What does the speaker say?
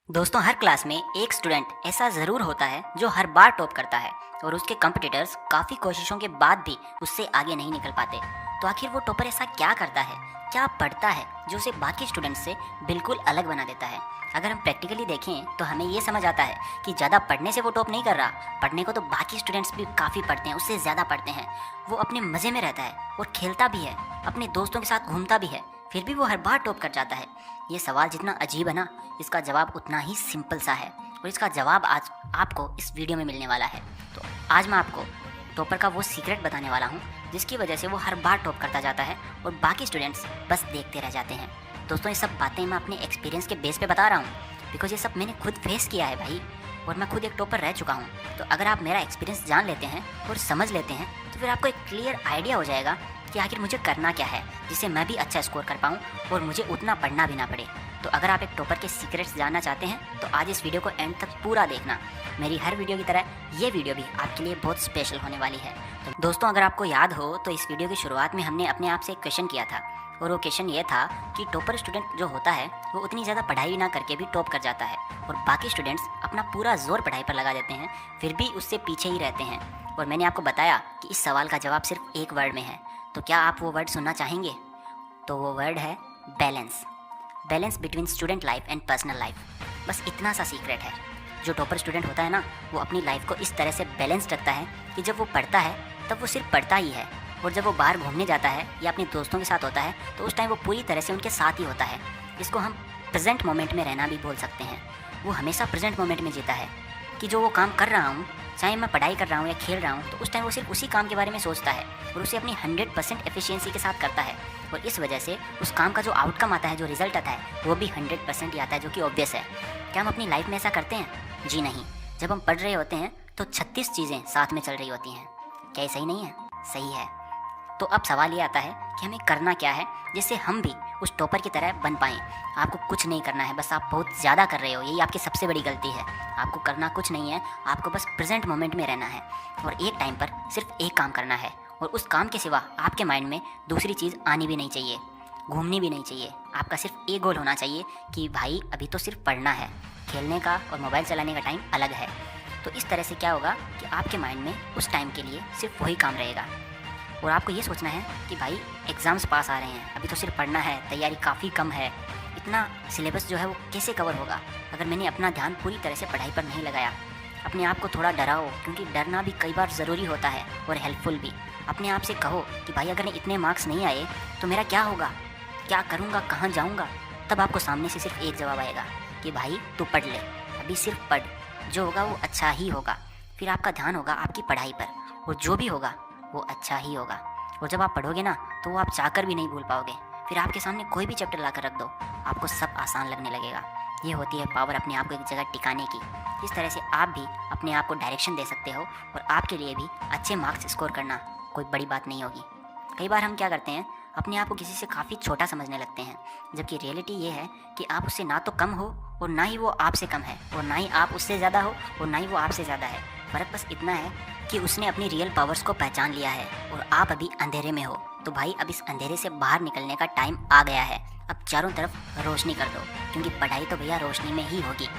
दोस्तों, हर क्लास में एक स्टूडेंट ऐसा ज़रूर होता है जो हर बार टॉप करता है और उसके कॉम्पिटिटर्स काफ़ी कोशिशों के बाद भी उससे आगे नहीं निकल पाते। तो आखिर वो टॉपर ऐसा क्या करता है, क्या पढ़ता है जो उसे बाकी स्टूडेंट्स से बिल्कुल अलग बना देता है। अगर हम प्रैक्टिकली देखें तो हमें ये समझ आता है कि ज़्यादा पढ़ने से वो टॉप नहीं कर रहा। पढ़ने को तो बाकी स्टूडेंट्स भी काफ़ी पढ़ते हैं, उससे ज़्यादा पढ़ते हैं। वो अपने मज़े में रहता है और खेलता भी है, अपने दोस्तों के साथ घूमता भी है, फिर भी वो हर बार टॉप कर जाता है। ये सवाल जितना अजीब है ना, इसका जवाब उतना ही सिंपल सा है और इसका जवाब आज आपको इस वीडियो में मिलने वाला है। तो आज मैं आपको टॉपर का वो सीक्रेट बताने वाला हूँ जिसकी वजह से वो हर बार टॉप करता जाता है और बाकी स्टूडेंट्स बस देखते रह जाते हैं। दोस्तों, ये सब बातें मैं अपने एक्सपीरियंस के बेस पे बता रहा हूँ बिकॉज ये सब मैंने खुद फेस किया है भाई, और मैं खुद एक टॉपर रह चुका हूँ। तो अगर आप मेरा एक्सपीरियंस जान लेते हैं और समझ लेते हैं तो फिर आपको एक क्लियर आइडिया हो जाएगा कि आखिर मुझे करना क्या है जिससे मैं भी अच्छा स्कोर कर पाऊँ और मुझे उतना पढ़ना भी ना पड़े। तो अगर आप एक टॉपर के सीक्रेट्स जानना चाहते हैं तो आज इस वीडियो को एंड तक पूरा देखना। मेरी हर वीडियो की तरह ये वीडियो भी आपके लिए बहुत स्पेशल होने वाली है। तो दोस्तों, अगर आपको याद हो तो इस वीडियो की शुरुआत में हमने अपने आप से एक क्वेश्चन किया था और वो क्वेश्चन ये था कि टॉपर स्टूडेंट जो होता है वो उतनी ज़्यादा पढ़ाई ना करके भी टॉप कर जाता है और बाकी स्टूडेंट्स अपना पूरा जोर पढ़ाई पर लगा देते हैं फिर भी उससे पीछे ही रहते हैं। और मैंने आपको बताया कि इस सवाल का जवाब सिर्फ एक वर्ड में है। तो क्या आप वो वर्ड सुनना चाहेंगे? तो वो वर्ड है balance. Balance between student life and personal life. बस इतना सा सीक्रेट है। जो टॉपर स्टूडेंट होता है ना, वो अपनी लाइफ को इस तरह से बैलेंस रखता है कि जब वो पढ़ता है तब वो सिर्फ पढ़ता ही है, और जब वो बाहर घूमने जाता है या अपने दोस्तों के साथ होता है तो उस टाइम वो पूरी तरह से उनके साथ ही होता है। इसको हम प्रेजेंट मोमेंट में रहना भी बोल सकते हैं। वो हमेशा प्रेजेंट मोमेंट में जीता है कि जो वो काम कर रहा हूँ, चाहे मैं पढ़ाई कर रहा हूँ या खेल रहा हूँ, तो उस टाइम वो सिर्फ उसी काम के बारे में सोचता है और उसे अपनी 100% एफिशिएंसी के साथ करता है। और इस वजह से उस काम का जो आउटकम आता है, जो रिजल्ट आता है, वो भी 100% ही आता है, जो कि ऑब्वियस है। क्या हम अपनी लाइफ में ऐसा करते हैं? जी नहीं। जब हम पढ़ रहे होते हैं तो 36 चीज़ें साथ में चल रही होती हैं। क्या ये सही नहीं है? सही है। तो अब सवाल ये आता है कि हमें करना क्या है जिससे हम भी उस टॉपर की तरह बन पाएँ। आपको कुछ नहीं करना है, बस आप बहुत ज़्यादा कर रहे हो, यही आपकी सबसे बड़ी गलती है। आपको करना कुछ नहीं है, आपको बस प्रेजेंट मोमेंट में रहना है और एक टाइम पर सिर्फ एक काम करना है, और उस काम के सिवा आपके माइंड में दूसरी चीज़ आनी भी नहीं चाहिए, घूमनी भी नहीं चाहिए। आपका सिर्फ एक गोल होना चाहिए कि भाई अभी तो सिर्फ पढ़ना है, खेलने का और मोबाइल चलाने का टाइम अलग है। तो इस तरह से क्या होगा कि आपके माइंड में उस टाइम के लिए सिर्फ वही काम रहेगा। और आपको ये सोचना है कि भाई एग्ज़ाम्स पास आ रहे हैं, अभी तो सिर्फ पढ़ना है, तैयारी काफ़ी कम है, इतना सिलेबस जो है वो कैसे कवर होगा अगर मैंने अपना ध्यान पूरी तरह से पढ़ाई पर नहीं लगाया। अपने आप को थोड़ा डराओ, क्योंकि डरना भी कई बार ज़रूरी होता है और हेल्पफुल भी। अपने आप से कहो कि भाई अगर इतने मार्क्स नहीं आए तो मेरा क्या होगा, क्या करूँगा, कहाँ जाऊँगा? तब आपको सामने से सिर्फ एक जवाब आएगा कि भाई तू पढ़ ले, अभी सिर्फ पढ़, जो होगा वो अच्छा ही होगा। फिर आपका ध्यान होगा आपकी पढ़ाई पर और जो भी होगा वो अच्छा ही होगा। और जब आप पढ़ोगे ना तो वो आप चाहकर भी नहीं भूल पाओगे। फिर आपके सामने कोई भी चैप्टर ला कर रख दो, आपको सब आसान लगने लगेगा। ये होती है पावर अपने आप को एक जगह टिकाने की। इस तरह से आप भी अपने आप को डायरेक्शन दे सकते हो और आपके लिए भी अच्छे मार्क्स स्कोर करना कोई बड़ी बात नहीं होगी। कई बार हम क्या करते हैं, अपने आप को किसी से काफ़ी छोटा समझने लगते हैं, जबकि रियलिटी ये है कि आप उससे ना तो कम हो और ना ही वो आपसे कम है, और ना ही आप उससे ज़्यादा हो और ना ही वो आपसे ज़्यादा है। फ़र्क बस इतना है कि उसने अपनी रियल पावर्स को पहचान लिया है और आप अभी अंधेरे में हो। तो भाई अब इस अंधेरे से बाहर निकलने का टाइम आ गया है। अब चारों तरफ रोशनी कर दो, क्योंकि पढ़ाई तो भैया रोशनी में ही होगी।